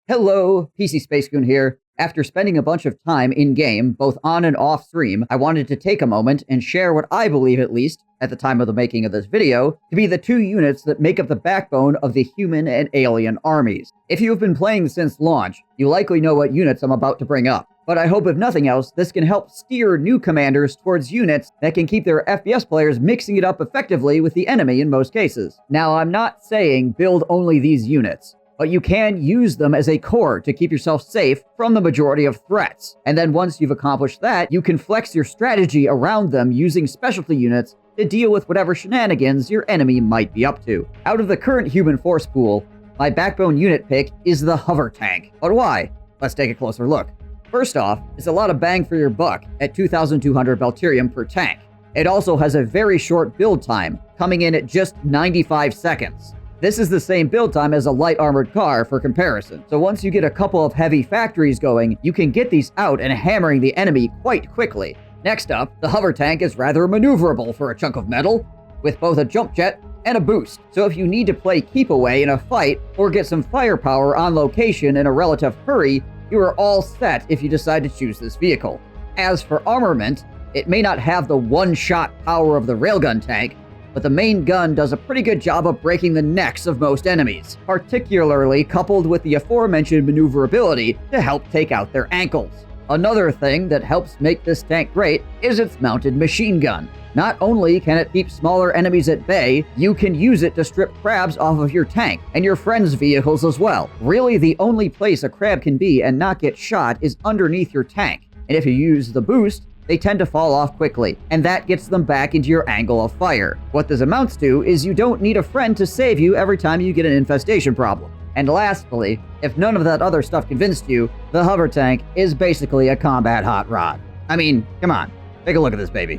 Hello, PCSpacegoon here. After spending a bunch of time in-game, both on and off stream, I wanted to take a moment and share what I believe, at least, at the time of the making of this video, to be the two units that make up the backbone of the human and alien armies. If you have been playing since launch, you likely know what units I'm about to bring up. But I hope if nothing else, this can help steer new commanders towards units that can keep their FPS players mixing it up effectively with the enemy in most cases. Now, I'm not saying build only these units, but you can use them as a core to keep yourself safe from the majority of threats. And then once you've accomplished that, you can flex your strategy around them using specialty units to deal with whatever shenanigans your enemy might be up to. Out of the current human force pool, my backbone unit pick is the hover tank. But why? Let's take a closer look. First off, it's a lot of bang for your buck at 2,200 Belterium per tank. It also has a very short build time, coming in at just 95 seconds. This is the same build time as a light armored car for comparison. So once you get a couple of heavy factories going, you can get these out and hammering the enemy quite quickly. Next up, the hover tank is rather maneuverable for a chunk of metal, with both a jump jet and a boost. So if you need to play keep away in a fight or get some firepower on location in a relative hurry, you are all set if you decide to choose this vehicle. As for armament, it may not have the one-shot power of the railgun tank, but the main gun does a pretty good job of breaking the necks of most enemies, particularly coupled with the aforementioned maneuverability to help take out their ankles. Another thing that helps make this tank great is its mounted machine gun. Not only can it keep smaller enemies at bay, you can use it to strip crabs off of your tank and your friends' vehicles as well. Really, the only place a crab can be and not get shot is underneath your tank, and if you use the boost, they tend to fall off quickly, and that gets them back into your angle of fire. What this amounts to is you don't need a friend to save you every time you get an infestation problem. And lastly, if none of that other stuff convinced you, the hover tank is basically a combat hot rod. I mean, come on, take a look at this baby.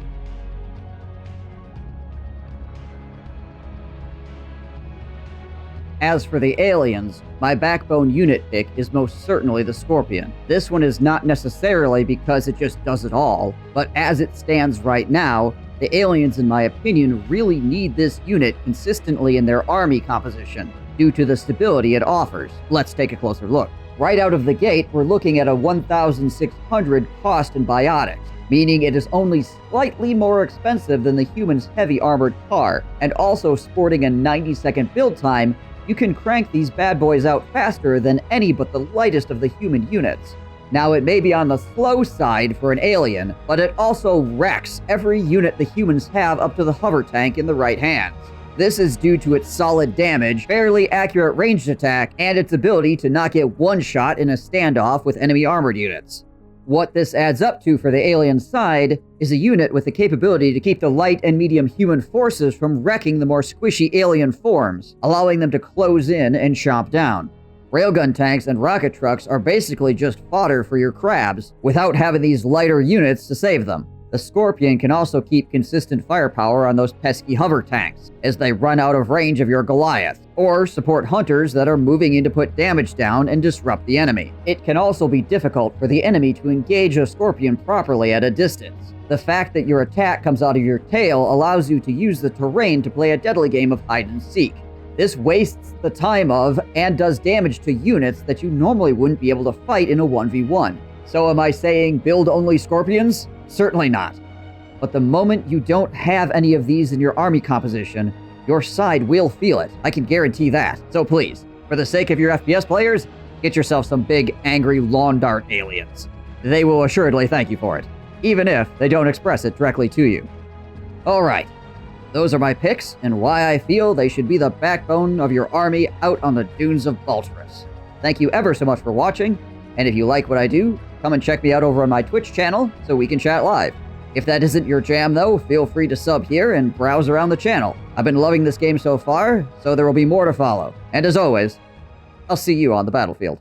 As for the aliens, my backbone unit pick is most certainly the Scorpion. This one is not necessarily because it just does it all, but as it stands right now, the aliens, in my opinion, really need this unit consistently in their army composition due to the stability it offers. Let's take a closer look. Right out of the gate, we're looking at a 1,600 cost in biotics, meaning it is only slightly more expensive than the human's heavy armored car, and also sporting a 90-second build time. You can crank these bad boys out faster than any but the lightest of the human units. Now, it may be on the slow side for an alien, but it also wrecks every unit the humans have up to the hover tank in the right hands. This is due to its solid damage, fairly accurate ranged attack, and its ability to not get one shot in a standoff with enemy armored units. What this adds up to for the alien side is a unit with the capability to keep the light and medium human forces from wrecking the more squishy alien forms, allowing them to close in and chomp down. Railgun tanks and rocket trucks are basically just fodder for your crabs, without having these lighter units to save them. The Scorpion can also keep consistent firepower on those pesky hover tanks as they run out of range of your Goliath, or support hunters that are moving in to put damage down and disrupt the enemy. It can also be difficult for the enemy to engage a Scorpion properly at a distance. The fact that your attack comes out of your tail allows you to use the terrain to play a deadly game of hide and seek. This wastes the time of and does damage to units that you normally wouldn't be able to fight in a 1v1. So am I saying build only Scorpions? Certainly not. But the moment you don't have any of these in your army composition, your side will feel it. I can guarantee that. So please, for the sake of your FPS players, get yourself some big, angry lawn dart aliens. They will assuredly thank you for it, even if they don't express it directly to you. Alright, those are my picks and why I feel they should be the backbone of your army out on the dunes of Balturus. Thank you ever so much for watching, and if you like what I do, come and check me out over on my Twitch channel so we can chat live. If that isn't your jam though, feel free to sub here and browse around the channel. I've been loving this game so far, so there will be more to follow. And as always, I'll see you on the battlefield.